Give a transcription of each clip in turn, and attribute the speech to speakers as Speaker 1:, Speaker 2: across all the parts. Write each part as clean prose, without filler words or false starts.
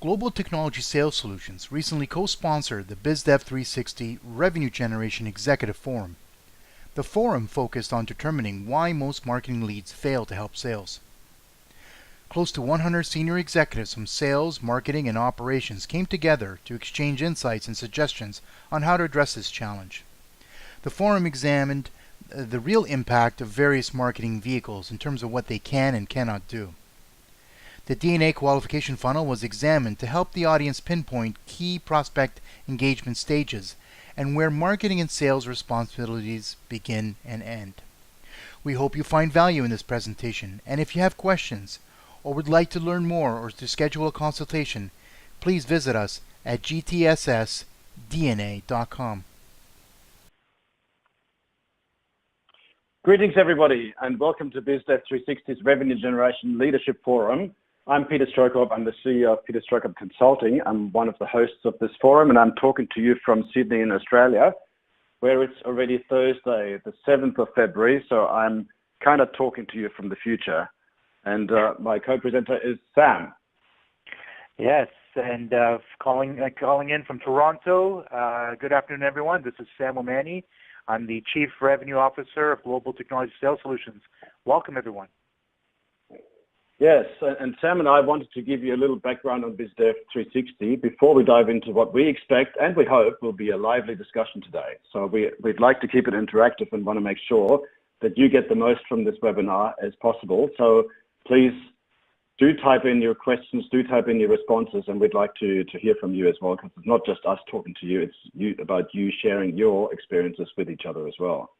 Speaker 1: Global Technology Sales Solutions recently co-sponsored the BizDev360 Revenue Generation Executive Forum. The forum focused on determining why most marketing leads fail to help sales. Close to 100 senior executives from sales, marketing, and operations came together to exchange insights and suggestions on how to address this challenge. The forum examined the real impact of various marketing vehicles in terms of what they can and cannot do. The DNA qualification funnel was examined to help the audience pinpoint key prospect engagement stages and where marketing and sales responsibilities begin and end. We hope you find value in this presentation, and if you have questions or would like to learn more or to schedule a consultation, please visit us at gtssdna.com.
Speaker 2: Greetings, everybody, and welcome to BizDev360's Revenue Generation Leadership Forum. I'm Peter Strokob. I'm the CEO of Peter Strokob Consulting. I'm one of the hosts of this forum, and I'm talking to you from Sydney in Australia, where it's already Thursday, the 7th of February, so I'm kind of talking to you from the future. And my co-presenter is Sam.
Speaker 3: Yes, and calling in from Toronto. Good afternoon, everyone. This is Sam O'Mani. I'm the Chief Revenue Officer of Global Technology Sales Solutions. Welcome, everyone.
Speaker 2: Yes, and Sam and I wanted to give you a little background on BizDev360 before we dive into what we expect and we hope will be a lively discussion today. So we'd like to keep it interactive and want to make sure that you get the most from this webinar as possible. So please do type in your questions, do type in your responses, and we'd like to hear from you as well, because it's not just us talking to you, it's about you sharing your experiences with each other as well.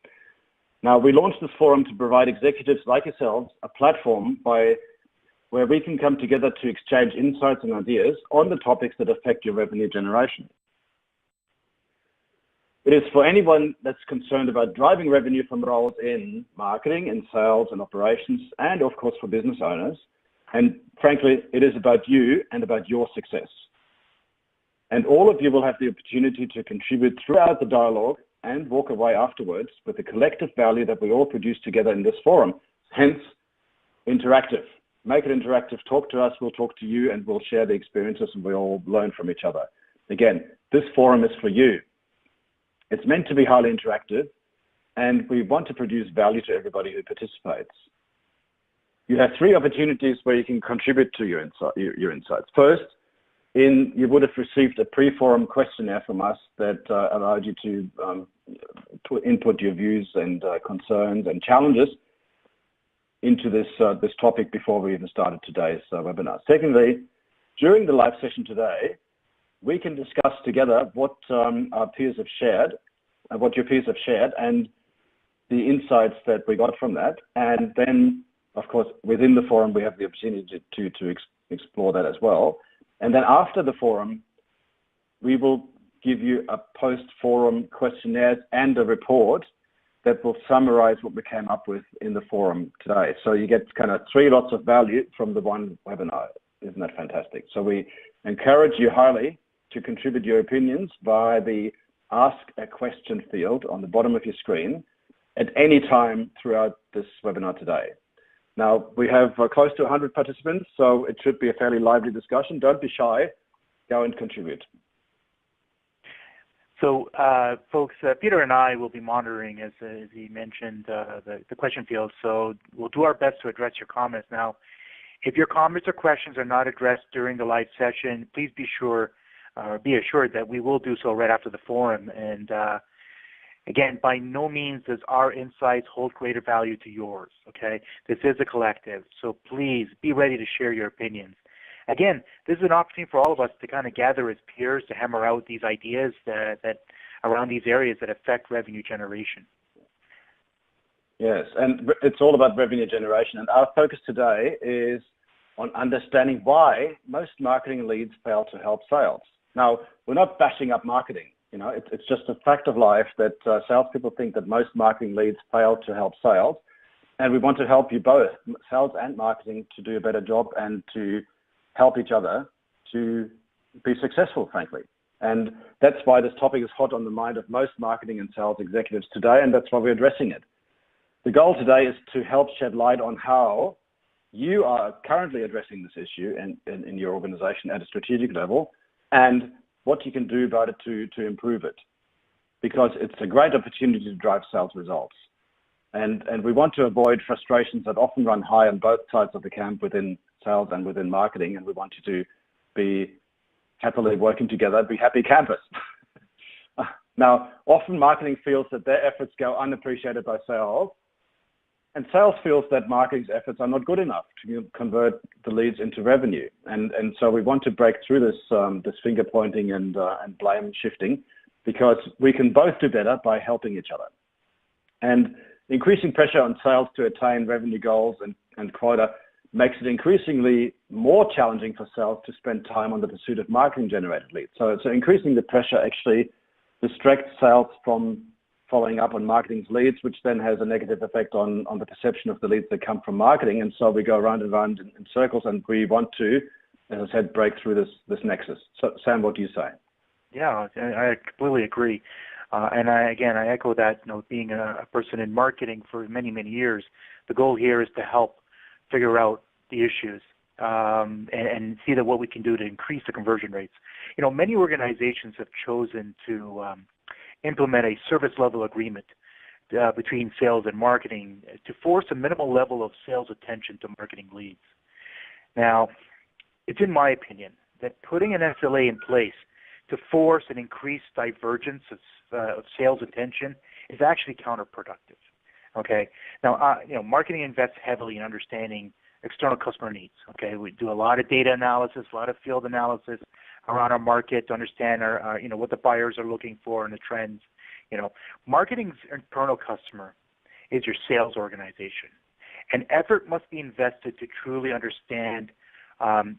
Speaker 2: Now, we launched this forum to provide executives like yourselves a platform where we can come together to exchange insights and ideas on the topics that affect your revenue generation. It is for anyone that's concerned about driving revenue from roles in marketing and sales and operations, and of course for business owners. And frankly, it is about you and about your success. And all of you will have the opportunity to contribute throughout the dialogue and walk away afterwards with the collective value that we all produce together in this forum, hence interactive. Make it interactive, talk to us, we'll talk to you, and we'll share the experiences and we'll all learn from each other. Again, this forum is for you. It's meant to be highly interactive, and we want to produce value to everybody who participates. You have three opportunities where you can contribute to your insights. First, you would have received a pre-forum questionnaire from us that allowed you to input your views and concerns and challenges into this topic before we even started today's webinar. Secondly, during the live session today, we can discuss together what our peers have shared, what your peers have shared, and the insights that we got from that. And then, of course, within the forum, we have the opportunity to explore that as well. And then after the forum, we will give you a post-forum questionnaire and a report that will summarize what we came up with in the forum today. So you get kind of three lots of value from the one webinar. Isn't that fantastic? So we encourage you highly to contribute your opinions via the Ask a Question field on the bottom of your screen at any time throughout this webinar today. Now, we have close to 100 participants, so it should be a fairly lively discussion. Don't be shy. Go and contribute.
Speaker 3: So, folks, Peter and I will be monitoring, as he mentioned, the question field. So we'll do our best to address your comments. Now, if your comments or questions are not addressed during the live session, please be assured that we will do so right after the forum. And again, by no means does our insights hold greater value to yours, okay? This is a collective, so please be ready to share your opinions. Again, this is an opportunity for all of us to kind of gather as peers to hammer out these ideas that around these areas that affect revenue generation.
Speaker 2: Yes, and it's all about revenue generation. And our focus today is on understanding why most marketing leads fail to help sales. Now, we're not bashing up marketing. You know, it's just a fact of life that salespeople think that most marketing leads fail to help sales. And we want to help you both, sales and marketing, to do a better job and to help each other to be successful, frankly. And that's why this topic is hot on the mind of most marketing and sales executives today, and that's why we're addressing it. The goal today is to help shed light on how you are currently addressing this issue in your organization at a strategic level, and what you can do about it to improve it. Because it's a great opportunity to drive sales results. And we want to avoid frustrations that often run high on both sides of the camp within sales and within marketing, and we want you to be happily working together, be happy campers. Now, often marketing feels that their efforts go unappreciated by sales, and sales feels that marketing's efforts are not good enough to convert the leads into revenue. And so we want to break through this finger pointing and blame shifting, because we can both do better by helping each other. And increasing pressure on sales to attain revenue goals and quota makes it increasingly more challenging for sales to spend time on the pursuit of marketing-generated leads. So increasing the pressure actually distracts sales from following up on marketing's leads, which then has a negative effect on the perception of the leads that come from marketing. And so we go round and round in circles, and we want to, as I said, break through this nexus. So, Sam, what do you say?
Speaker 3: Yeah, I completely agree. And I echo that, being a person in marketing for many, many years, the goal here is to help figure out the issues and see that what we can do to increase the conversion rates. Many organizations have chosen to implement a service level agreement between sales and marketing to force a minimal level of sales attention to marketing leads. Now, it's in my opinion that putting an SLA in place to force an increased divergence of sales attention is actually counterproductive. Okay. Now, marketing invests heavily in understanding external customer needs. Okay, we do a lot of data analysis, a lot of field analysis around our market to understand our, what the buyers are looking for and the trends. Marketing's internal customer is your sales organization, and effort must be invested to truly understand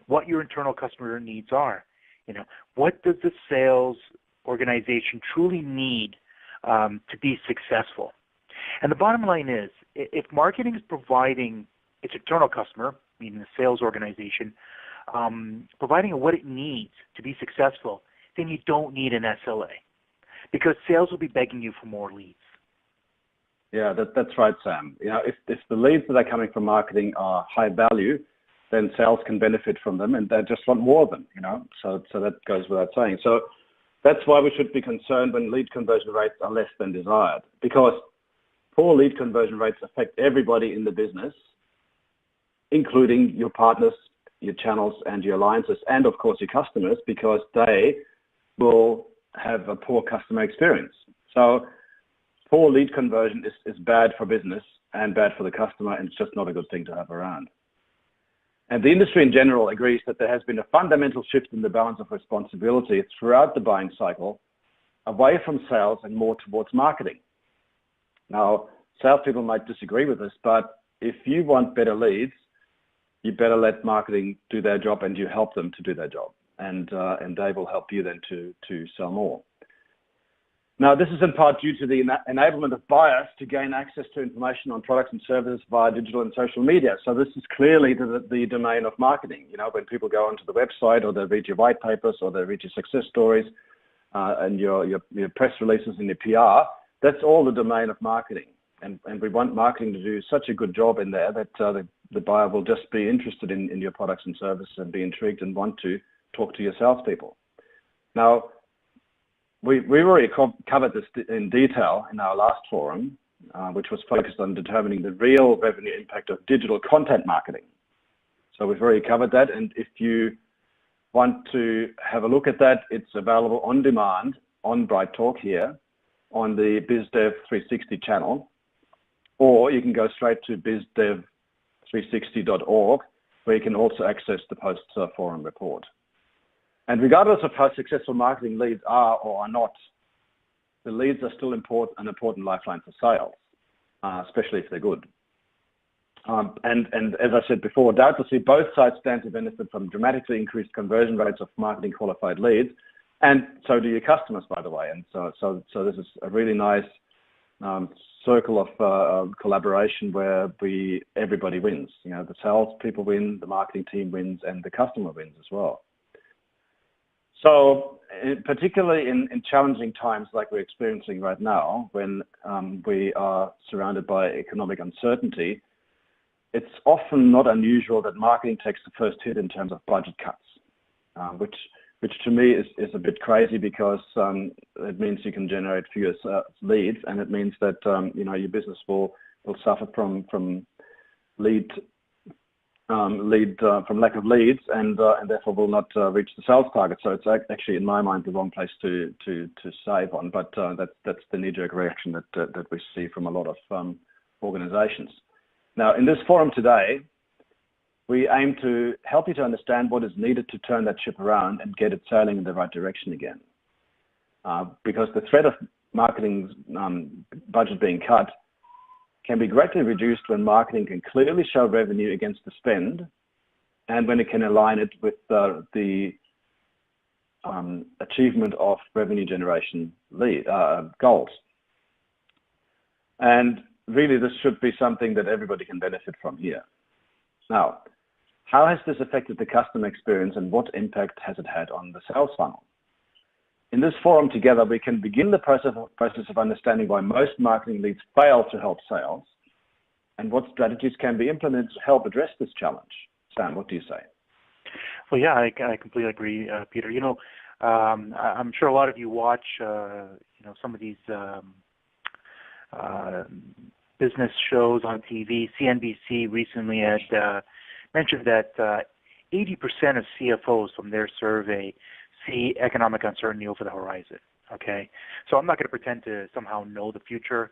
Speaker 3: what your internal customer needs are. What does the sales organization truly need to be successful? And the bottom line is, if marketing is providing its internal customer, meaning the sales organization, providing what it needs to be successful, then you don't need an SLA, because sales will be begging you for more leads.
Speaker 2: Yeah, that's right, Sam. If the leads that are coming from marketing are high value, then sales can benefit from them, and they just want more of them. So that goes without saying. So that's why we should be concerned when lead conversion rates are less than desired, because poor lead conversion rates affect everybody in the business, including your partners, your channels, and your alliances, and of course your customers, because they will have a poor customer experience. So poor lead conversion is bad for business and bad for the customer, and it's just not a good thing to have around. And the industry in general agrees that there has been a fundamental shift in the balance of responsibility throughout the buying cycle, away from sales and more towards marketing. Now, salespeople might disagree with this, but if you want better leads, you better let marketing do their job, and you help them to do their job, and they will help you then to sell more. Now, this is in part due to the enablement of buyers to gain access to information on products and services via digital and social media. So this is clearly the domain of marketing. When people go onto the website, or they read your white papers, or they read your success stories, and your press releases and your PR, that's all the domain of marketing. And we want marketing to do such a good job in there that the buyer will just be interested in your products and services and be intrigued and want to talk to your salespeople. Now, we've already covered this in detail in our last forum, which was focused on determining the real revenue impact of digital content marketing. So we've already covered that, and if you want to have a look at that, it's available on demand on Bright Talk here on the BizDev360 channel, or you can go straight to BizDev360.org, where you can also access the post-forum report. And regardless of how successful marketing leads are or are not, the leads are still an important lifeline for sales, especially if they're good. And as I said before, doubtlessly both sides stand to benefit from dramatically increased conversion rates of marketing qualified leads, and so do your customers, by the way. And so this is a really nice circle of collaboration where everybody wins. The sales people win, the marketing team wins, and the customer wins as well. So particularly in challenging times like we're experiencing right now, when we are surrounded by economic uncertainty, it's often not unusual that marketing takes the first hit in terms of budget cuts, which to me is a bit crazy, because it means you can generate fewer leads, and it means that your business will suffer from from lack of leads, and therefore will not reach the sales target. So it's actually, in my mind, the wrong place to save on. But that's the knee-jerk reaction that we see from a lot of organizations. Now, in this forum today, we aim to help you to understand what is needed to turn that ship around and get it sailing in the right direction again. Because the threat of marketing budget being cut can be greatly reduced when marketing can clearly show revenue against the spend, and when it can align it with the achievement of revenue generation goals. And really, this should be something that everybody can benefit from here. Now, how has this affected the customer experience, and what impact has it had on the sales funnel? In this forum together, we can begin the process of understanding why most marketing leads fail to help sales, and what strategies can be implemented to help address this challenge. Sam, what do you say?
Speaker 3: Well, yeah, I completely agree, Peter. I'm sure a lot of you watch, some of these business shows on TV. CNBC recently had mentioned that 80% of CFOs from their survey see economic uncertainty over the horizon. Okay, so I'm not going to pretend to somehow know the future,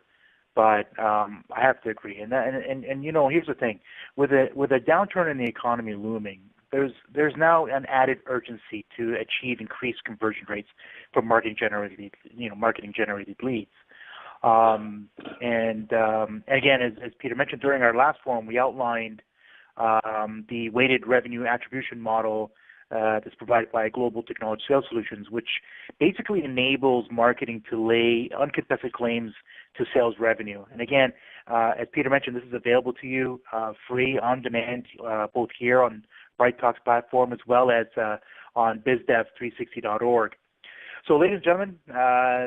Speaker 3: but I have to agree. And here's the thing: with a downturn in the economy looming, there's now an added urgency to achieve increased conversion rates from marketing generated leads. Again, as Peter mentioned during our last forum, we outlined the weighted revenue attribution model that's provided by Global Technology Sales Solutions, which basically enables marketing to lay uncontested claims to sales revenue. And again, as Peter mentioned, this is available to you free on demand, both here on BrightTalk's platform as well as on BizDev360.org. So, ladies and gentlemen,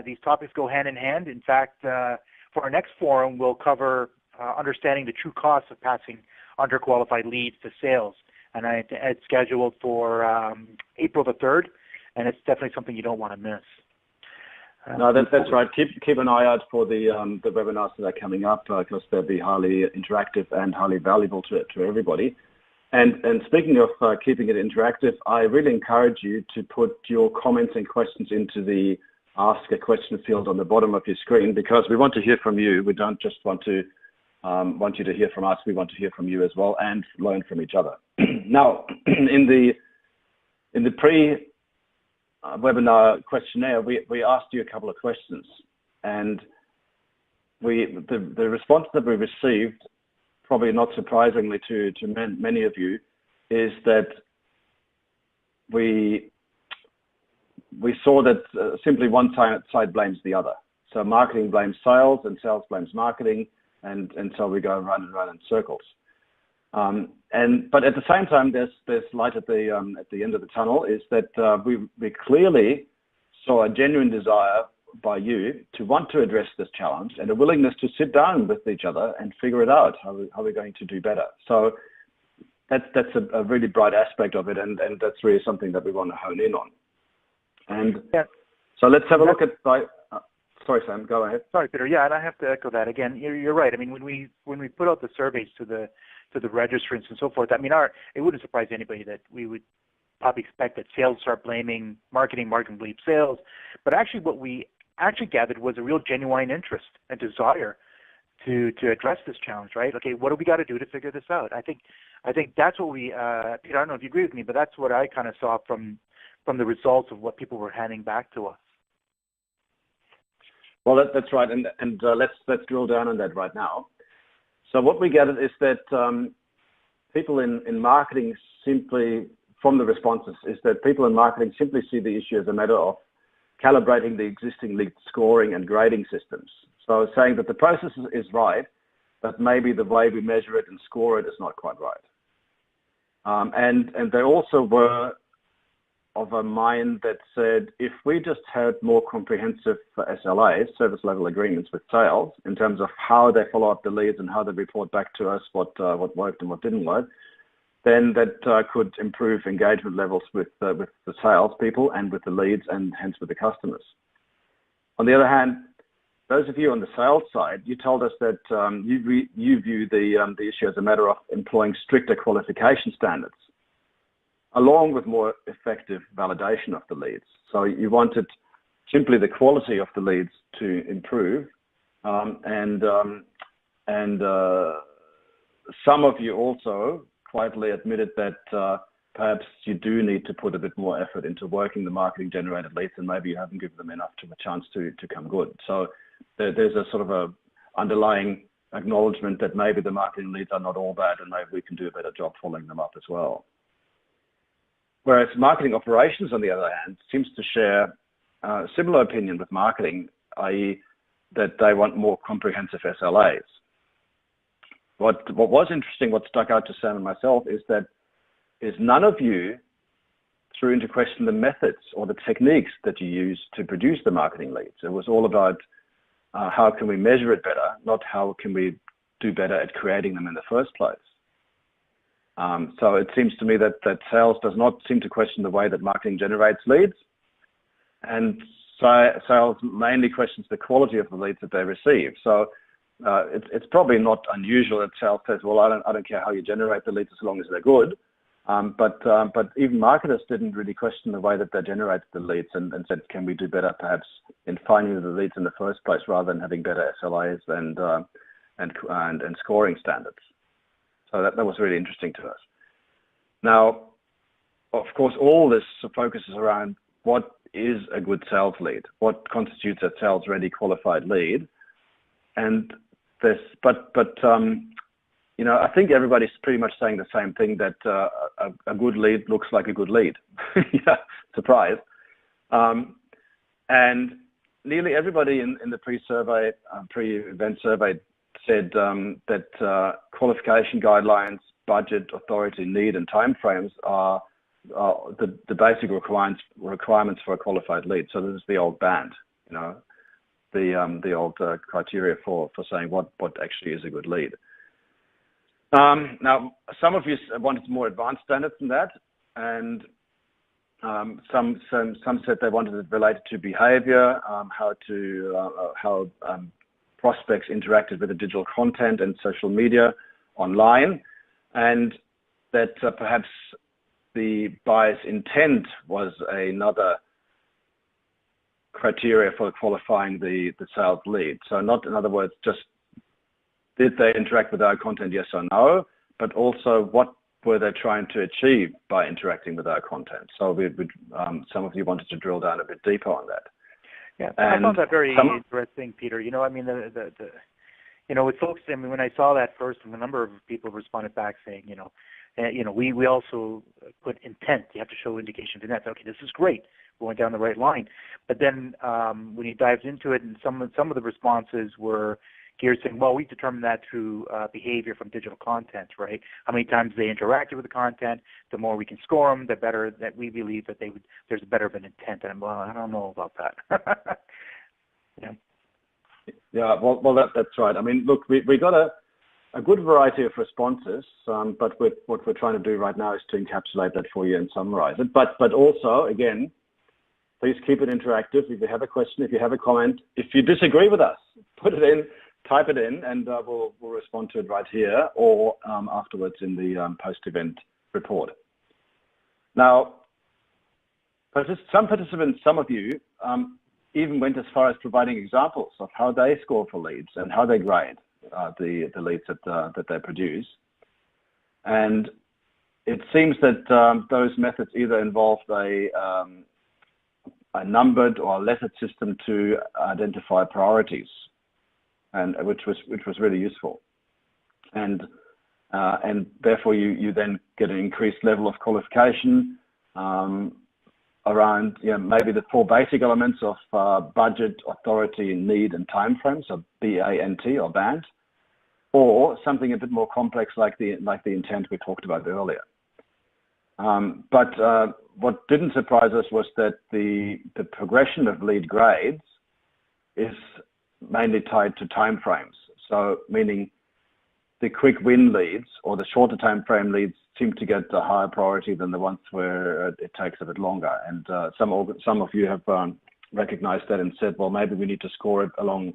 Speaker 3: these topics go hand in hand. In fact, for our next forum, we'll cover understanding the true costs of passing underqualified leads to sales. And it's scheduled for April the 3rd, and it's definitely something you don't want to miss.
Speaker 2: No, that's right. Keep an eye out for the webinars that are coming up, because they'll be highly interactive and highly valuable to everybody. And speaking of keeping it interactive, I really encourage you to put your comments and questions into the Ask a Question field on the bottom of your screen, because we want to hear from you. We don't just want you to hear from us. We want to hear from you as well and learn from each other. Now, in the pre-webinar questionnaire, we asked you a couple of questions, and the response that we received, probably not surprisingly to many of you, is that we saw that simply one side blames the other. So marketing blames sales, and sales blames marketing, and so we go round and round in circles. But at the same time, there's light at the end of the tunnel. Is that we clearly saw a genuine desire by you to want to address this challenge, and a willingness to sit down with each other and figure it out how we're going to do better. So that's a really bright aspect of it, and that's really something that we want to hone in on. And yeah. So let's have a look at. Sorry, Sam, go ahead.
Speaker 3: Sorry, Peter. Yeah, and I have to echo that again. You're right. I mean, when we put out the surveys to the registrants and so forth, I mean, it wouldn't surprise anybody that we would probably expect that sales start blaming marketing bleeds sales. But actually, what we actually gathered was a real genuine interest and desire to address this challenge. Right? Okay, what do we got to do to figure this out? I think that's what we. Peter, I don't know if you agree with me, but that's what I kind of saw from the results of what people were handing back to us.
Speaker 2: Well, that's right, and let's drill down on that right now. So what we gathered is that people in marketing simply, from the responses, is that people in marketing simply see the issue as a matter of calibrating the existing lead scoring and grading systems. So saying that the process is right, but maybe the way we measure it and score it is not quite right. And they also were of a mind that said, if we just had more comprehensive SLAs, service level agreements with sales, in terms of how they follow up the leads and how they report back to us what worked and what didn't work, then that could improve engagement levels with the salespeople and with the leads and hence with the customers. On the other hand, those of you on the sales side, you told us that you view the issue as a matter of employing stricter qualification standards, along with more effective validation of the leads. So you wanted simply the quality of the leads to improve, and some of you also quietly admitted that perhaps you do need to put a bit more effort into working the marketing generated leads, and maybe you haven't given them enough of a chance to come good. So there's a sort of a underlying acknowledgement that maybe the marketing leads are not all bad, and maybe we can do a better job following them up as well. Whereas marketing operations, on the other hand, seems to share a similar opinion with marketing, i.e. that they want more comprehensive SLAs. What was interesting, what stuck out to Sam and myself, is none of you threw into question the methods or the techniques that you use to produce the marketing leads. It was all about how can we measure it better, not how can we do better at creating them in the first place. So it seems to me that sales does not seem to question the way that marketing generates leads, and sales mainly questions the quality of the leads that they receive. So it's probably not unusual that sales says, well, I don't care how you generate the leads as long as they're good. But even marketers didn't really question the way that they generated the leads and said, can we do better perhaps in finding the leads in the first place rather than having better SLAs and scoring standards. So that was really interesting to us. Now, of course, all this focuses around what is a good sales lead, what constitutes a sales-ready qualified lead, and this. But you know, I think everybody's pretty much saying the same thing, that a good lead looks like a good lead. Yeah, surprise. And nearly everybody in the pre-survey, pre-event survey said that qualification guidelines, budget, authority, need, and timeframes are the basic requirements for a qualified lead. So this is the old band, you know, the old criteria for saying what actually is a good lead. Now, some of you wanted more advanced standards than that, and some said they wanted it related to behavior, how prospects interacted with the digital content and social media online, and that perhaps the buyer's intent was another criteria for qualifying the sales lead. So not, in other words, just did they interact with our content, yes or no, but also what were they trying to achieve by interacting with our content. So some of you wanted to drill down a bit deeper on that.
Speaker 3: Yeah, and I found that very interesting, Peter. You know, I mean, you know, with folks, I mean, when I saw that first, a number of people responded back saying, you know, we also put intent. You have to show indication of intent. Okay, this is great. We went down the right line. But then when you dived into it, and some of the responses were geared saying, well, we determined that through behavior from digital content, right? How many times they interacted with the content, the more we can score them, the better that we believe that there's better of an intent. And well, I don't know about that. Yeah.
Speaker 2: Yeah, well, that's right. I mean, look, we got a good variety of responses, but what we're trying to do right now is to encapsulate that for you and summarize it. But also, again, please keep it interactive. If you have a question, if you have a comment, if you disagree with us, put it in, type it in, and we'll respond to it right here or afterwards in the post-event report. Now, some participants, some of you, even went as far as providing examples of how they score for leads and how they grade the leads that they produce. And it seems that those methods either involved a numbered or a lettered system to identify priorities, and which was really useful. And therefore you then get an increased level of qualification around, you know, maybe the four basic elements of budget, authority, need, and time frame, so BANT or BANT, or something a bit more complex like the intent we talked about earlier. But what didn't surprise us was that the progression of lead grades is mainly tied to timeframes. So meaning the quick win leads or the shorter time frame leads seem to get a higher priority than the ones where it takes a bit longer. And some of you have recognized that and said, well, maybe we need to score it along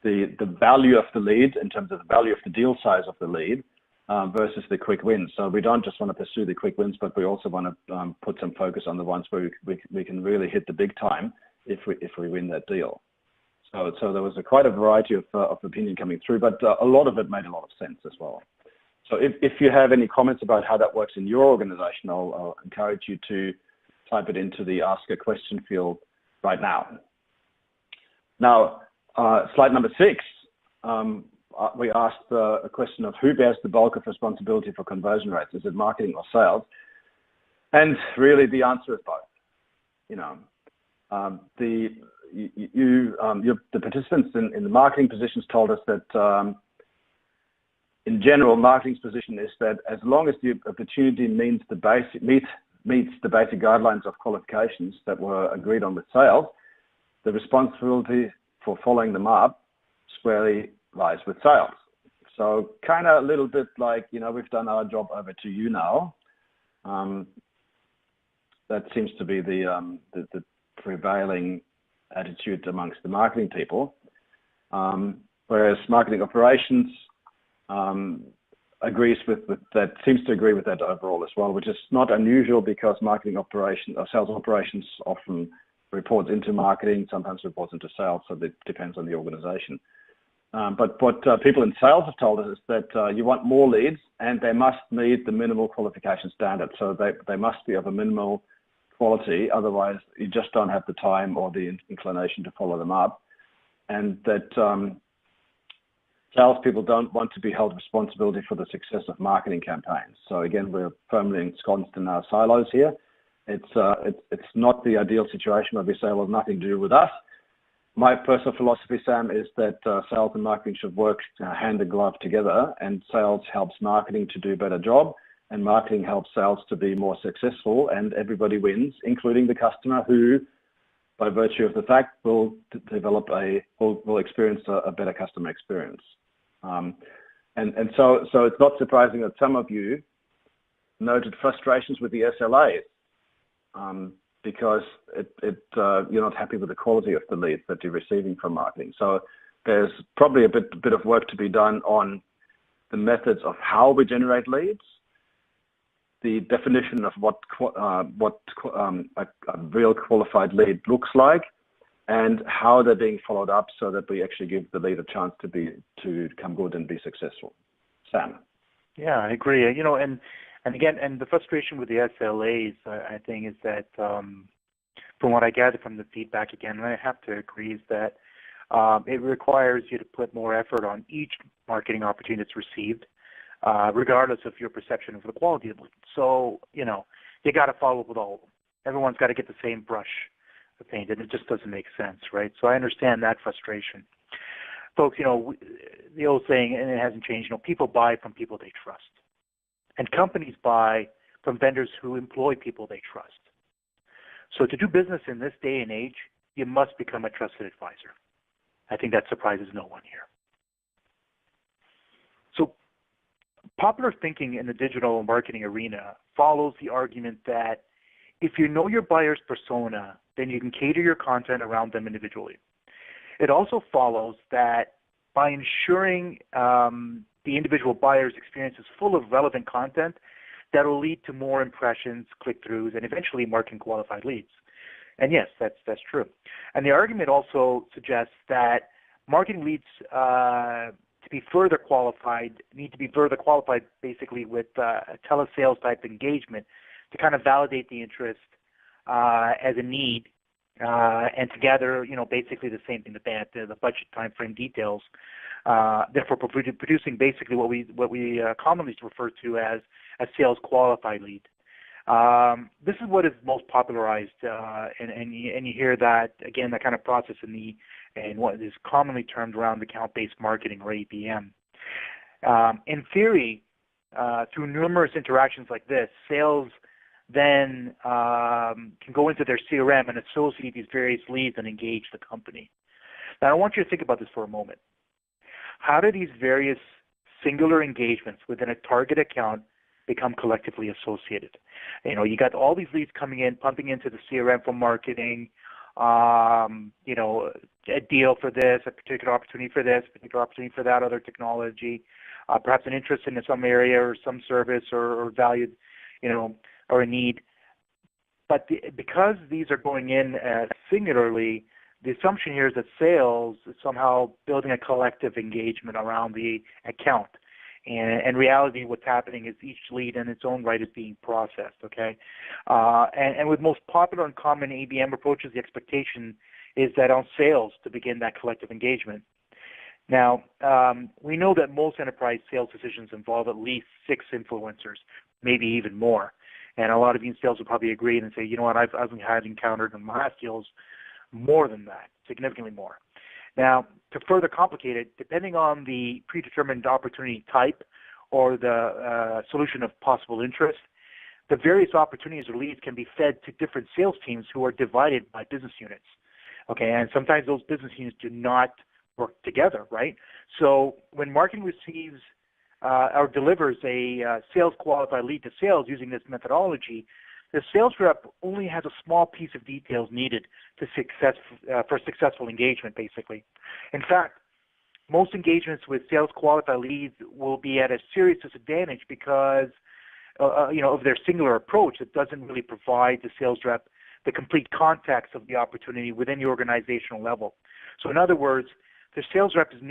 Speaker 2: the value of the lead in terms of the value of the deal size of the lead versus the quick wins. So we don't just want to pursue the quick wins, but we also want to put some focus on the ones where we can really hit the big time if we win that deal. So there was quite a variety of opinion coming through, but a lot of it made a lot of sense as well. So if you have any comments about how that works in your organization, I'll encourage you to type it into the Ask a Question field right now. Now, slide number 6, we asked a question of who bears the bulk of responsibility for conversion rates? Is it marketing or sales? And really the answer is both. You know, the participants in the marketing positions told us that in general, marketing's position is that as long as the opportunity meets the basic guidelines of qualifications that were agreed on with sales, the responsibility for following them up squarely lies with sales. So kind of a little bit like, you know, we've done our job, over to you now. That seems to be the prevailing attitude amongst the marketing people, whereas marketing operations agrees with that, seems to agree with that overall as well, which is not unusual because marketing operations or sales operations often reports into marketing, sometimes reports into sales, so it depends on the organization. But what people in sales have told us is that you want more leads and they must meet the minimal qualification standard. So they must be of a minimal quality, otherwise you just don't have the time or the inclination to follow them up. And that salespeople don't want to be held responsibility for the success of marketing campaigns. So again, we're firmly ensconced in our silos here. It's not the ideal situation where we say, well, nothing to do with us. My personal philosophy, Sam, is that sales and marketing should work hand in glove together, and sales helps marketing to do a better job, and marketing helps sales to be more successful, and everybody wins, including the customer who, by virtue of the fact, will experience a better customer experience. And so it's not surprising that some of you noted frustrations with the SLAs because you're not happy with the quality of the leads that you're receiving from marketing. So there's probably a bit of work to be done on the methods of how we generate leads, the definition of what a real qualified lead looks like, and how they're being followed up so that we actually give the lead a chance to come good and be successful. Sam.
Speaker 3: Yeah, I agree. You know, and again, and the frustration with the SLAs, I think, is that from what I gather from the feedback, again, and I have to agree, is that it requires you to put more effort on each marketing opportunity that's received, regardless of your perception of the quality of it. So, you know, you got to follow up with all of them. Everyone's got to get the same brush of paint, and it just doesn't make sense, right? So I understand that frustration. Folks, you know, the old saying, and it hasn't changed, you know, people buy from people they trust. And companies buy from vendors who employ people they trust. So to do business in this day and age, you must become a trusted advisor. I think that surprises no one here. So popular thinking in the digital marketing arena follows the argument that if you know your buyer's persona, then you can cater your content around them individually. It also follows that by ensuring the individual buyer's experience is full of relevant content, that will lead to more impressions, click-throughs, and eventually marketing qualified leads. And yes, that's true. And the argument also suggests that marketing leads to be further qualified, need to be further qualified basically with a telesales type engagement to kind of validate the interest as a need and to gather, you know, basically the same thing, the budget, time frame, details. Therefore, producing basically what we commonly refer to as a sales qualified lead. This is what is most popularized, and you hear that again, that kind of process in what is commonly termed around account-based marketing, or ABM. In theory, through numerous interactions like this, sales then can go into their CRM and associate these various leads and engage the company. Now, I want you to think about this for a moment. How do these various singular engagements within a target account become collectively associated? You got all these leads coming in, pumping into the CRM from marketing, a deal for this, a particular opportunity for this, a particular opportunity for that other technology, perhaps an interest in some area or some service or valued, or a need. But because these are going in singularly, the assumption here is that sales is somehow building a collective engagement around the account. And in reality, what's happening is each lead in its own right is being processed, okay? And with most popular and common ABM approaches, the expectation is that on sales to begin that collective engagement. Now, we know that most enterprise sales decisions involve at least 6 influencers, maybe even more. And a lot of you in sales will probably agree and say, you know what, I've had encountered in my last deals more than that, significantly more. Now, to further complicate it, depending on the predetermined opportunity type or the solution of possible interest, the various opportunities or leads can be fed to different sales teams who are divided by business units. Okay, and sometimes those business units do not work together, right? So when marketing receives or delivers a sales qualified lead to sales using this methodology, the sales rep only has a small piece of details needed to for successful engagement, basically. In fact, most engagements with sales qualified leads will be at a serious disadvantage because of their singular approach that doesn't really provide the sales rep the complete context of the opportunity within the organizational level. So in other words, the sales rep is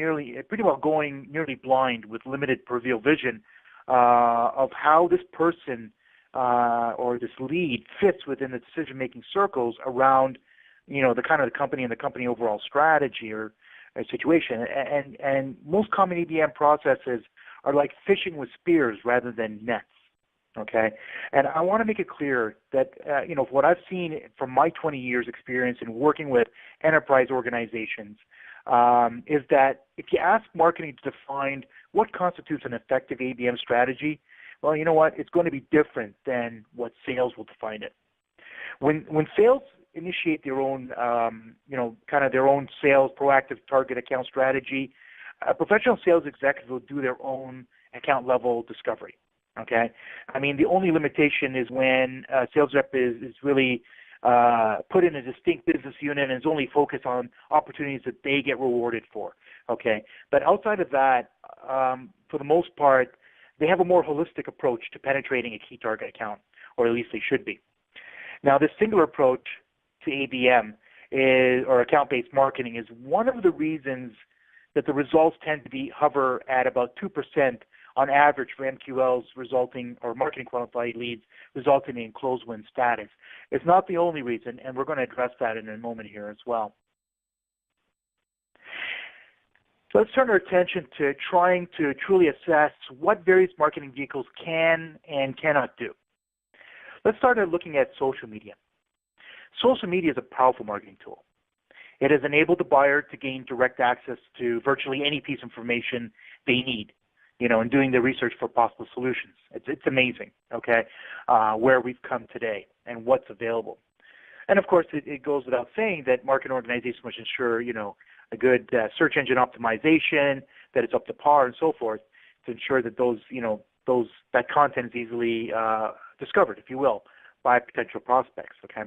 Speaker 3: pretty well going nearly blind with limited peripheral vision of how this person or this lead fits within the decision-making circles around, the kind of the company and the company overall strategy or situation. And most common ABM processes are like fishing with spears rather than nets. Okay, and I want to make it clear that what I've seen from my 20 years experience in working with enterprise organizations is that if you ask marketing to define what constitutes an effective ABM strategy, well, you know what? It's going to be different than what sales will define it. When sales initiate their own, kind of their own sales proactive target account strategy, a professional sales executive will do their own account level discovery. Okay, I mean the only limitation is when a sales rep is really put in a distinct business unit and is only focused on opportunities that they get rewarded for. Okay, but outside of that, for the most part, they have a more holistic approach to penetrating a key target account, or at least they should be. Now, this singular approach to ABM or account-based marketing is one of the reasons that the results tend to hover at about 2% on average for MQLs or marketing qualified leads resulting in close win status. It's not the only reason, and we're going to address that in a moment here as well. So let's turn our attention to trying to truly assess what various marketing vehicles can and cannot do. Let's start at looking at social media. Social media is a powerful marketing tool. It has enabled the buyer to gain direct access to virtually any piece of information they need, in doing the research for possible solutions. It's amazing, okay, where we've come today and what's available. And of course, it goes without saying that marketing organizations must ensure, a good search engine optimization, that it's up to par and so forth, to ensure that that content is easily discovered, if you will, by potential prospects, okay?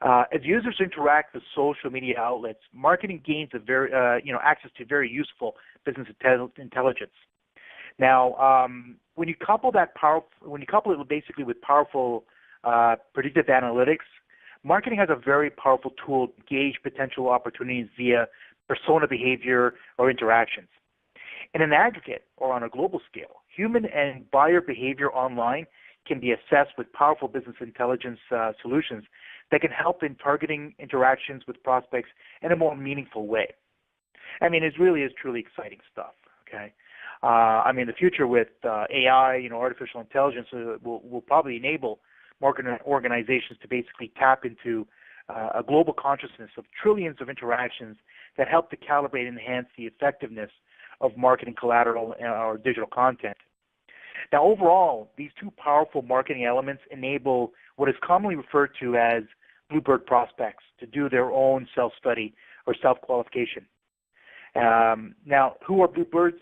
Speaker 3: As users interact with social media outlets, marketing gains access to very useful business intelligence. Now, when you couple it basically with powerful predictive analytics, marketing has a very powerful tool to gauge potential opportunities via persona behavior or interactions. In an aggregate or on a global scale, human and buyer behavior online can be assessed with powerful business intelligence solutions that can help in targeting interactions with prospects in a more meaningful way. I mean, it really is truly exciting stuff, okay? The future with AI, artificial intelligence will probably enable marketing organizations to basically tap into a global consciousness of trillions of interactions that help to calibrate and enhance the effectiveness of marketing collateral or digital content. Now, overall, these two powerful marketing elements enable what is commonly referred to as bluebird prospects to do their own self-study or self-qualification. Now, who are bluebirds?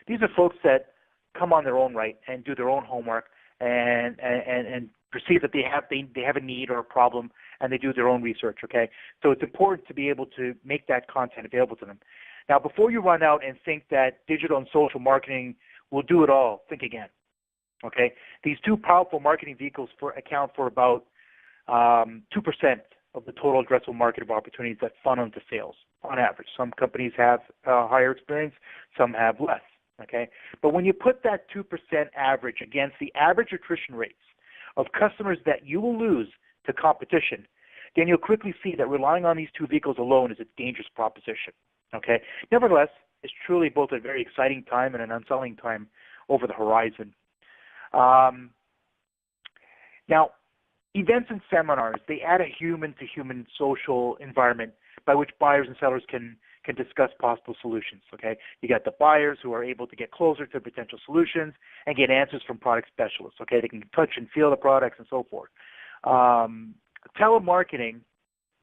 Speaker 3: These are folks that come on their own right and do their own homework and perceive that they have a need or a problem, and they do their own research, okay? So it's important to be able to make that content available to them. Now, before you run out and think that digital and social marketing will do it all, think again, okay? These two powerful marketing vehicles account for about 2% of the total addressable market of opportunities that funnel into sales on average. Some companies have higher experience, some have less, okay? But when you put that 2% average against the average attrition rates of customers that you will lose to competition, then you'll quickly see that relying on these two vehicles alone is a dangerous proposition, okay? Nevertheless, it's truly both a very exciting time and an unsettling time over the horizon. Now, events and seminars, they add a human-to-human social environment by which buyers and sellers can discuss possible solutions, okay? You got the buyers who are able to get closer to potential solutions and get answers from product specialists, okay? They can touch and feel the products and so forth. Telemarketing,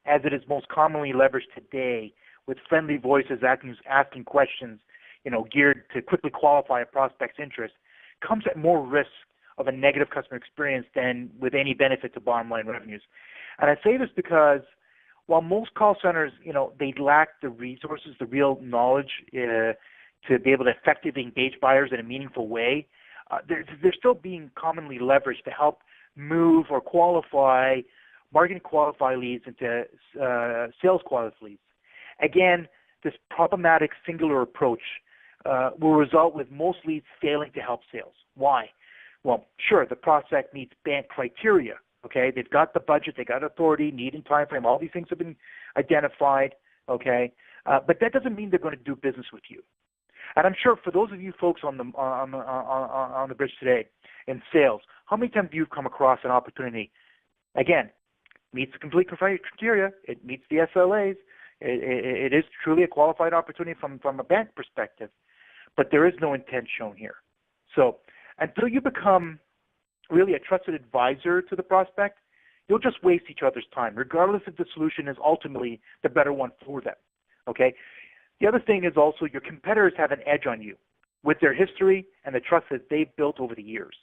Speaker 3: as it is most commonly leveraged today, with friendly voices asking questions, geared to quickly qualify a prospect's interest, comes at more risk of a negative customer experience than with any benefit to bottom line revenues. And I say this because while most call centers, they lack the resources, the real knowledge to be able to effectively engage buyers in a meaningful way, they're still being commonly leveraged to help move or marketing qualify leads into sales qualified leads. Again, this problematic singular approach will result with most leads failing to help sales. Why? Well, sure, the prospect meets bank criteria, okay? They've got the budget, they got authority, need and time frame, all these things have been identified, okay? But that doesn't mean they're going to do business with you. And I'm sure for those of you folks on the bridge today in sales, how many times have you come across an opportunity, again, meets the complete criteria, it meets the SLAs, it is truly a qualified opportunity from a bank perspective, but there is no intent shown here. So until you become really a trusted advisor to the prospect, you'll just waste each other's time, regardless if the solution is ultimately the better one for them, okay? The other thing is also your competitors have an edge on you with their history and the trust that they've built over the years.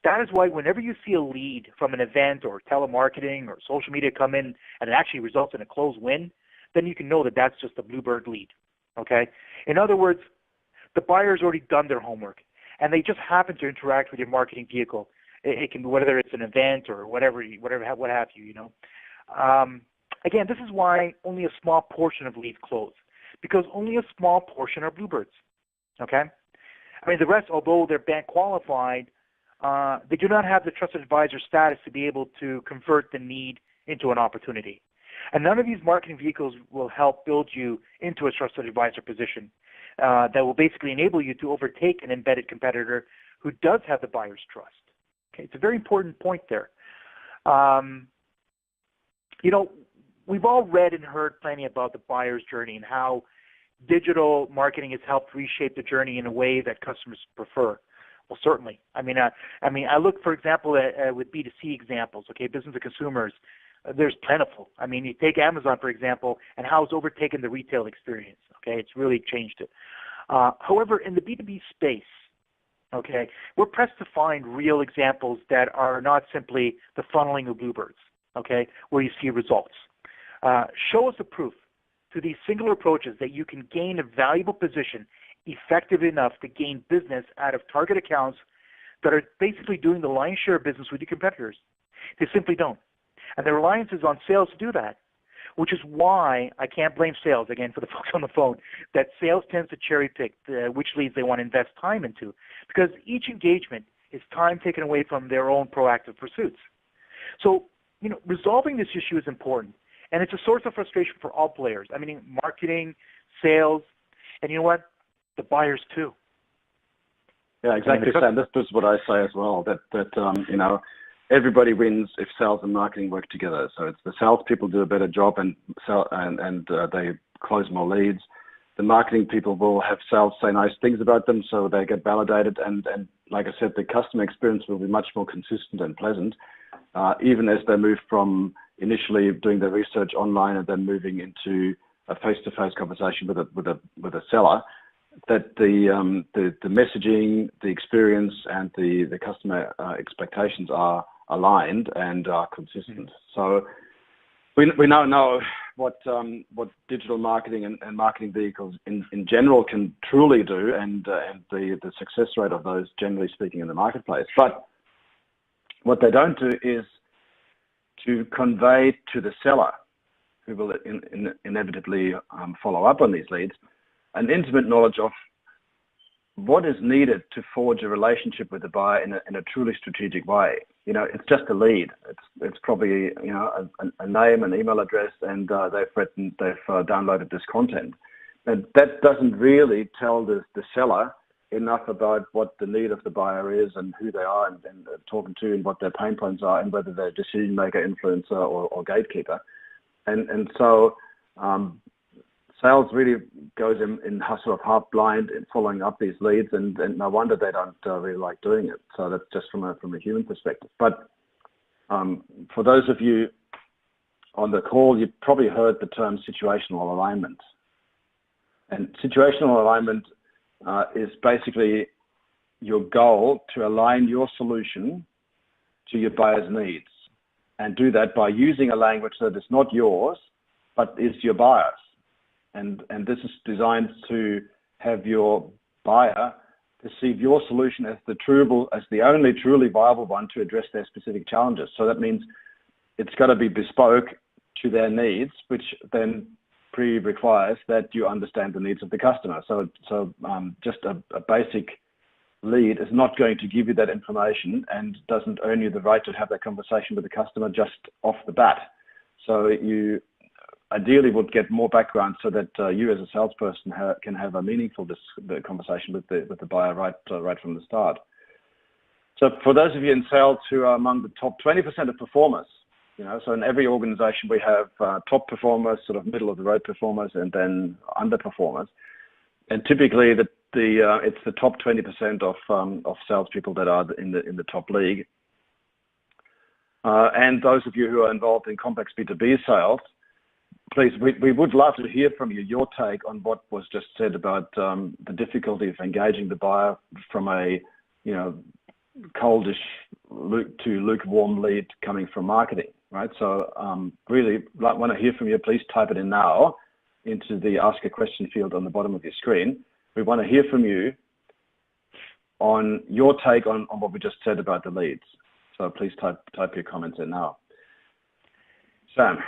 Speaker 3: That is why whenever you see a lead from an event or telemarketing or social media come in and it actually results in a closed win, then you can know that that's just a bluebird lead, okay? In other words, the buyer's already done their homework, and they just happen to interact with your marketing vehicle. It can be whether it's an event or what have you. Again, this is why only a small portion of leads close, because only a small portion are bluebirds, okay? I mean, the rest, although they're bank qualified, they do not have the trusted advisor status to be able to convert the need into an opportunity. And none of these marketing vehicles will help build you into a trusted advisor position that will basically enable you to overtake an embedded competitor who does have the buyer's trust. Okay, it's a very important point there. We've all read and heard plenty about the buyer's journey and how digital marketing has helped reshape the journey in a way that customers prefer. Well, certainly. I look, for example, at with B2C examples, okay, business to consumers. There's plentiful. I mean, you take Amazon, for example, and how it's overtaken the retail experience, okay? It's really changed it. However, in the B2B space, okay, we're pressed to find real examples that are not simply the funneling of bluebirds, okay, where you see results. Show us the proof through these singular approaches that you can gain a valuable position effective enough to gain business out of target accounts that are basically doing the lion's share of business with your competitors. They simply don't. And the reliance is on sales to do that, which is why I can't blame sales, again, for the folks on the phone, that sales tends to cherry pick which leads they want to invest time into, because each engagement is time taken away from their own proactive pursuits. So, resolving this issue is important, and it's a source of frustration for all players. I mean, marketing, sales, and you know what? The buyers too.
Speaker 2: Yeah, exactly, Sam. This is what I say as well, that everybody wins if sales and marketing work together. So it's the salespeople do a better job and they close more leads. The marketing people will have sales say nice things about them, so they get validated, and like I said, the customer experience will be much more consistent and pleasant, even as they move from initially doing their research online and then moving into a face-to-face conversation with a seller. That the messaging, the experience, and the customer expectations are aligned and are consistent. So we now know what digital marketing and marketing vehicles in general can truly do, and the success rate of those, generally speaking, in the marketplace. But what they don't do is to convey to the seller, who will inevitably follow up on these leads, an intimate knowledge of what is needed to forge a relationship with the buyer in a truly strategic way. You know, it's just a lead. It's probably, you know, a name, an email address, and they've downloaded this content. And that doesn't really tell the seller enough about what the need of the buyer is and who they are and talking to and what their pain points are and whether they're decision maker, influencer, or gatekeeper. And so sales really goes in sort of half blind in following up these leads, and no wonder they don't really like doing it. So that's just from a human perspective. But for those of you on the call, you've probably heard the term situational alignment. And situational alignment is basically your goal to align your solution to your buyer's needs, and do that by using a language that is not yours, but is your buyer's. And this is designed to have your buyer perceive your solution as the only truly viable one to address their specific challenges. So that means it's got to be bespoke to their needs, which then requires that you understand the needs of the customer. So just a basic lead is not going to give you that information and doesn't earn you the right to have that conversation with the customer just off the bat. So you ideally would get more background so that you as a salesperson can have a meaningful conversation with the buyer right from the start. So for those of you in sales who are among the top 20% of performers, you know, so in every organization we have top performers, sort of middle of the road performers, and then underperformers. And typically it's the top 20% of salespeople that are in the top league. And those of you who are involved in complex B2B sales, please, we would love to hear from you, your take on what was just said about the difficulty of engaging the buyer from a, you know, coldish to lukewarm lead coming from marketing, right? So really want to hear from you. Please type it in now into the Ask a Question field on the bottom of your screen. We want to hear from you on your take on what we just said about the leads. So please type your comments in now. Sam.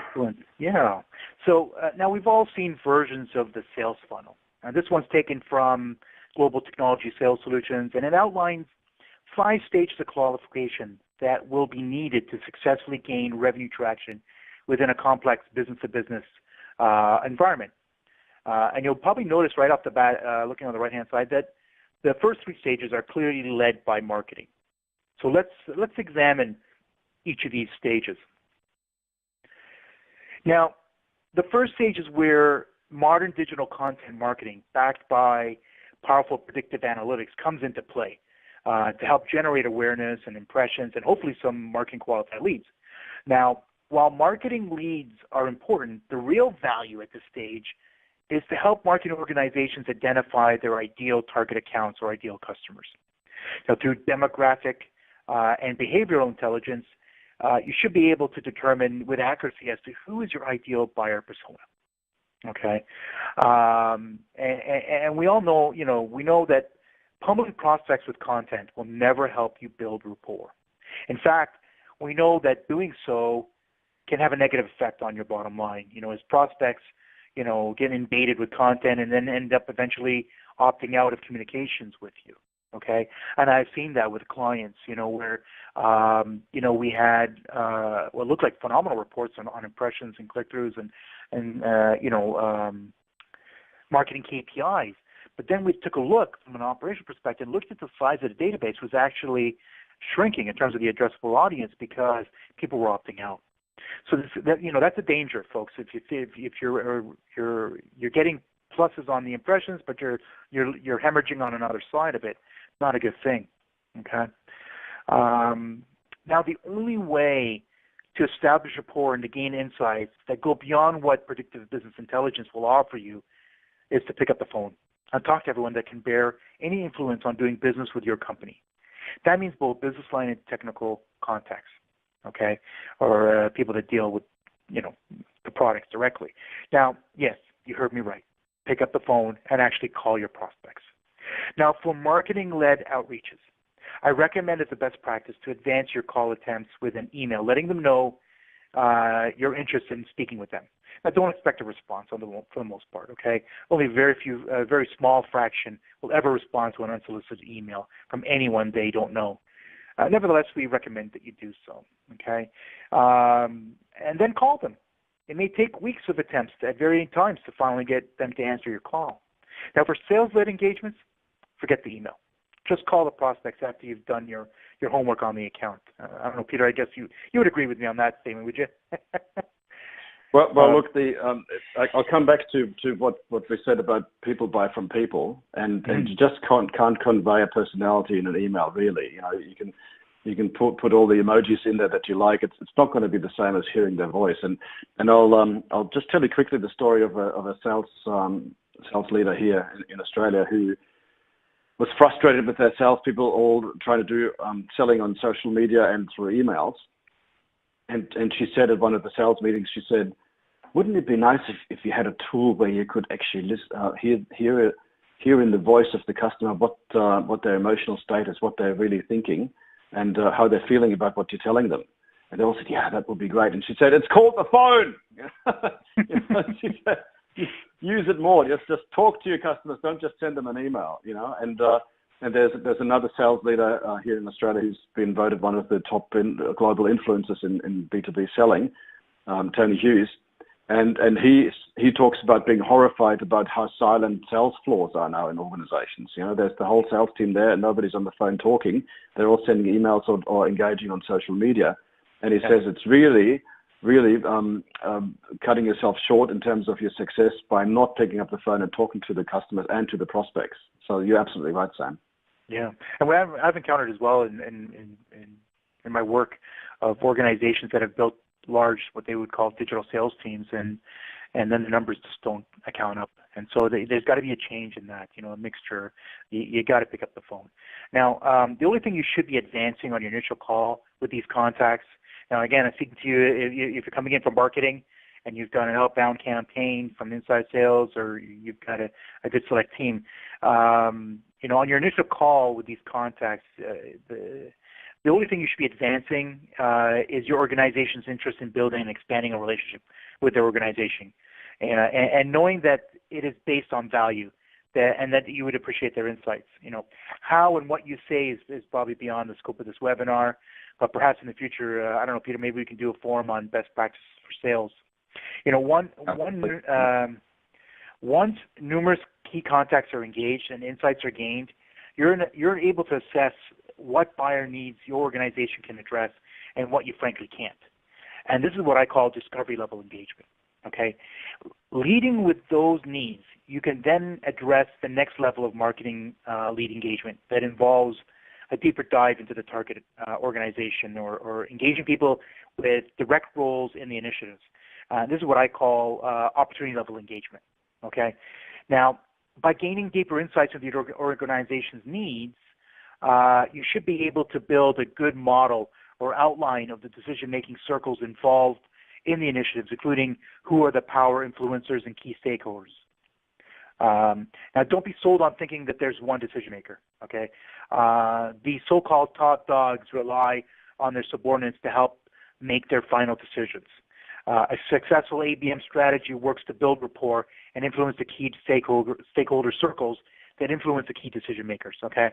Speaker 3: Yeah. So now we've all seen versions of the sales funnel. Now this one's taken from Global Technology Sales Solutions, and it outlines 5 stages of qualification that will be needed to successfully gain revenue traction within a complex business-to-business environment. And you'll probably notice right off the bat, looking on the right-hand side, that the first 3 stages are clearly led by marketing. So let's examine each of these stages. Now, the first stage is where modern digital content marketing, backed by powerful predictive analytics, comes into play to help generate awareness and impressions and hopefully some marketing qualified leads. Now, while marketing leads are important, the real value at this stage is to help marketing organizations identify their ideal target accounts or ideal customers. Now, through demographic and behavioral intelligence, you should be able to determine with accuracy as to who is your ideal buyer persona. Okay, and we all know, we know that pummeling prospects with content will never help you build rapport. In fact, we know that doing so can have a negative effect on your bottom line. As prospects, get invaded with content and then end up eventually opting out of communications with you. Okay, and I've seen that with clients, where, we had what looked like phenomenal reports on impressions and click-throughs and marketing KPIs. But then we took a look from an operational perspective, looked at the size of the database was actually shrinking in terms of the addressable audience because people were opting out. So that's a danger, folks. If you're getting pluses on the impressions, but you're hemorrhaging on another side of it, not a good thing. Okay. Now, the only way to establish rapport and to gain insights that go beyond what predictive business intelligence will offer you is to pick up the phone and talk to everyone that can bear any influence on doing business with your company. That means both business line and technical contacts, okay, or people that deal with, the products directly. Now, yes, you heard me right. Pick up the phone and actually call your prospects. Now, for marketing-led outreaches, I recommend as a best practice to advance your call attempts with an email, letting them know you're interested in speaking with them. Now, don't expect a response for the most part, okay? Only a very small fraction will ever respond to an unsolicited email from anyone they don't know. Nevertheless, we recommend that you do so, okay? And then call them. It may take weeks of attempts at varying times to finally get them to answer your call. Now, for sales-led engagements, forget the email. Just call the prospects after you've done your homework on the account. I don't know, Peter, I guess you would agree with me on that statement, would you?
Speaker 2: Well, look, I'll come back to what we said about people buy from people, and you just can't convey a personality in an email, really. You can put all the emojis in there that you like. It's not going to be the same as hearing their voice. And I'll just tell you quickly the story of a sales leader here in Australia who was frustrated with their salespeople all trying to do selling on social media and through emails. And she said at one of the sales meetings, she said, "Wouldn't it be nice if you had a tool where you could actually hear in the voice of the customer what their emotional state is, what they're really thinking, and how they're feeling about what you're telling them?" And they all said, "Yeah, that would be great." And she said, "It's called the phone." She said, use it more. Just talk to your customers. Don't just send them an email. And there's another sales leader here in Australia who's been voted one of the top global influencers in B2B selling, Tony Hughes, and he talks about being horrified about how silent sales floors are now in organizations. There's the whole sales team there, and nobody's on the phone talking. They're all sending emails or engaging on social media, and he says it's really cutting yourself short in terms of your success by not picking up the phone and talking to the customers and to the prospects. So you're absolutely right, Sam.
Speaker 3: Yeah, and what I've encountered as well in my work of organizations that have built large, what they would call digital sales teams, and then the numbers just don't account up. And so there's got to be a change in that, a mixture. You got to pick up the phone. Now, the only thing you should be advancing on your initial call with these contacts. Now, again, I'm speaking to you if you're coming in from marketing and you've done an outbound campaign from inside sales, or you've got a good select team. On your initial call with these contacts, the only thing you should be advancing is your organization's interest in building and expanding a relationship with their organization, and knowing that it is based on value, and that you would appreciate their insights. How and what you say is probably beyond the scope of this webinar, but perhaps in the future, I don't know, Peter, maybe we can do a forum on best practices for sales. Once numerous key contacts are engaged and insights are gained, you're able to assess what buyer needs your organization can address and what you frankly can't. And this is what I call discovery level engagement. Okay, leading with those needs, you can then address the next level of marketing lead engagement that involves a deeper dive into the targeted organization or engaging people with direct roles in the initiatives. This is what I call opportunity level engagement. Okay, now by gaining deeper insights into your organization's needs, you should be able to build a good model or outline of the decision-making circles involved in the initiatives, including who are the power influencers and key stakeholders. Now, don't be sold on thinking that there's one decision maker. Okay, the so-called top dogs rely on their subordinates to help make their final decisions. A successful ABM strategy works to build rapport and influence the key stakeholder circles that influence the key decision makers. Okay,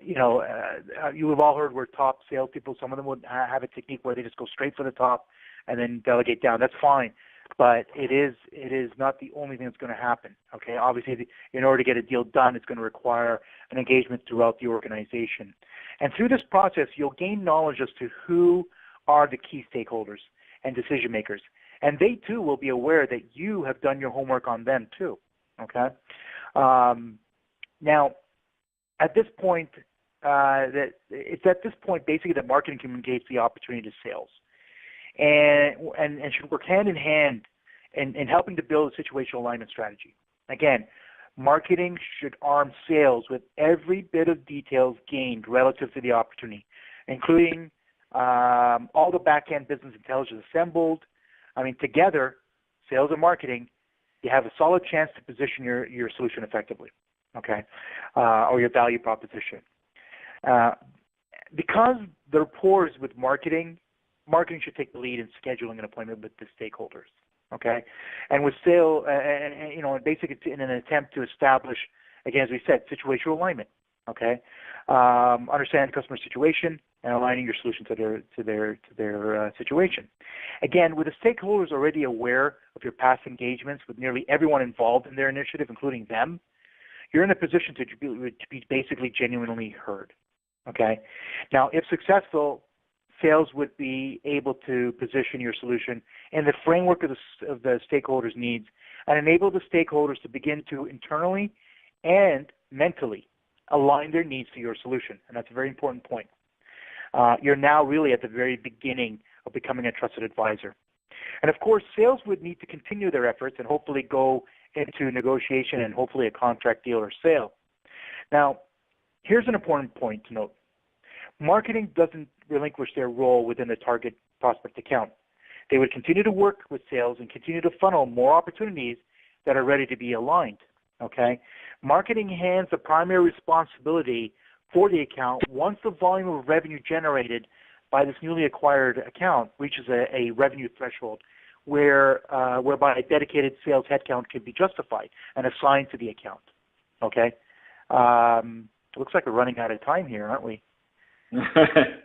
Speaker 3: you have all heard where top salespeople, some of them would have a technique where they just go straight for the top and then delegate down. That's fine, but it is not the only thing that's going to happen. Okay, obviously, in order to get a deal done, it's going to require an engagement throughout the organization, and through this process, you'll gain knowledge as to who are the key stakeholders and decision makers, and they too will be aware that you have done your homework on them too. Okay. Now, at this point, that it's at this point basically that marketing communicates the opportunity to sales, and should work hand in hand in helping to build a situational alignment strategy. Again, marketing should arm sales with every bit of details gained relative to the opportunity, including all the back-end business intelligence assembled. I mean, together, sales and marketing, you have a solid chance to position your solution effectively, okay, or your value proposition. Because the rapport is with marketing should take the lead in scheduling an appointment with the stakeholders, okay? And with sale, basically in an attempt to establish, again, as we said, situational alignment, okay? Understand the customer situation and aligning your solution to their situation. Again, with the stakeholders already aware of your past engagements with nearly everyone involved in their initiative, including them, you're in a position to be basically genuinely heard, okay? Now, if successful, sales would be able to position your solution in the framework of the stakeholders' needs and enable the stakeholders to begin to internally and mentally align their needs to your solution. And that's a very important point. You're now really at the very beginning of becoming a trusted advisor. And of course, sales would need to continue their efforts and hopefully go into negotiation and hopefully a contract deal or sale. Now, here's an important point to note. Marketing doesn't relinquish their role within the target prospect account. They would continue to work with sales and continue to funnel more opportunities that are ready to be aligned, okay? Marketing hands the primary responsibility for the account once the volume of revenue generated by this newly acquired account reaches a revenue threshold whereby a dedicated sales headcount can be justified and assigned to the account, okay? Looks like we're running out of time here, aren't we?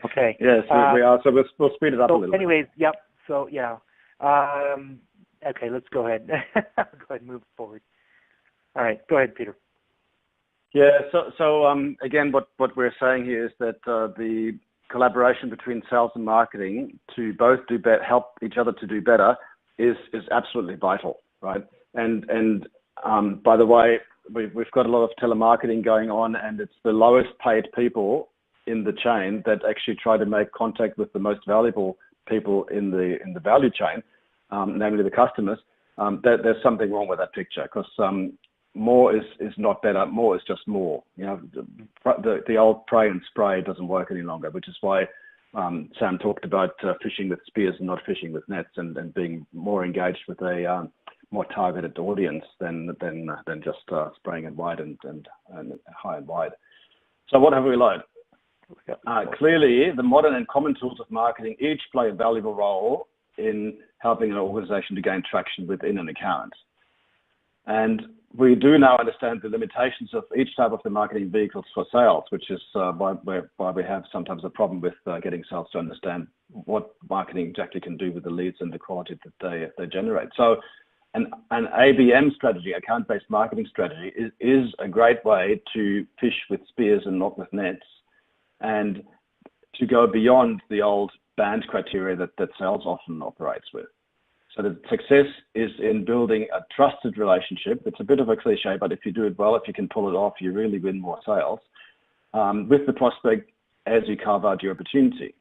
Speaker 3: Okay.
Speaker 2: Yes, we are. So we'll speed it up a little
Speaker 3: anyways, bit. Yep. So, yeah. Okay, let's go ahead. Go ahead and move forward. All right. Go ahead, Peter.
Speaker 2: Yeah. So again, what we're saying here is that the collaboration between sales and marketing to both help each other to do better is absolutely vital, right? And by the way, we've got a lot of telemarketing going on, and it's the lowest paid people in the chain that actually try to make contact with the most valuable people in the value chain, namely the customers. There's something wrong with that picture, because more is not better. More is just more. You know, the old pray and spray doesn't work any longer, which is why Sam talked about fishing with spears and not fishing with nets, and being more engaged with a more targeted audience than just spraying it wide and high and wide. So what have we learned? Clearly, the modern and common tools of marketing each play a valuable role in helping an organization to gain traction within an account. And we do now understand the limitations of each type of the marketing vehicles for sales, which is why we have sometimes a problem with getting sales to understand what marketing exactly can do with the leads and the quality that they generate. So an ABM strategy, account-based marketing strategy, is a great way to fish with spears and not with nets, and to go beyond the old band criteria that sales often operates with. So the success is in building a trusted relationship. It's a bit of a cliche, but if you do it well, if you can pull it off, you really win more sales with the prospect as you carve out your opportunity.